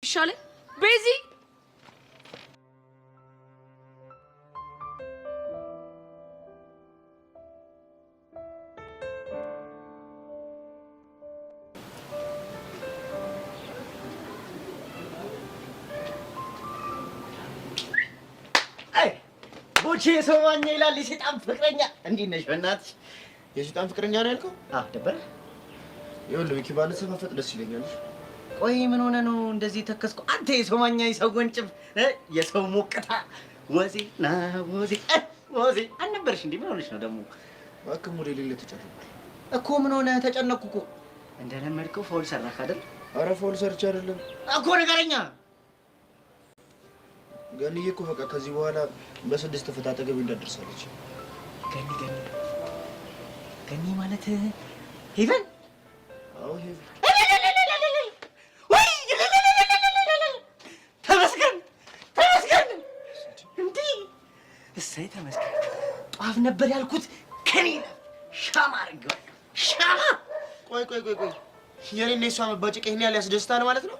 Shall Busy? Hey, buci semuanya ilah di sitam fikrnya. Andi ነሽ የሽጣን ፍቅረኛ ነው ያልከው? ደበረ ይኸውልህ ሚኪ ባለሰማ ፈጥ ደስ ይለኛል። ቆይ ምን ሆነ ነው እንደዚህ ተከስኩ? አንተ የሰማኛ የሰው ጎንጭፍ የሰው ሞቅታ ወዜ ና ወዜ አልነበርሽ እንዴ? ምን ሆነሽ ነው ደግሞ? እባክህ ሙድ የሌለ ተጨነቅኩ እኮ። ምን ሆነ? ተጨነቅኩ እኮ። እንደለመድከው ፎል ሰራክ አይደል? ኧረ ፎል ሰርች አይደለም እኮ ነገረኛ። ገንዬ እኮ በቃ ከዚህ በኋላ በስድስት ፍታ አጠገቤ እንዳትደርሳለች። ገኒ ማለት ሄቨን? አዎ ሄቨን። ተመስገን እንዴ! እሰይ ተመስገን። ጧፍ ነበር ያልኩት ከኔ ሻማ አድርጌዋለሁ። ሻማ። ቆይ የኔና የሷ መባጨቅ ይሄን ያህል ያስደስታል ማለት ነው?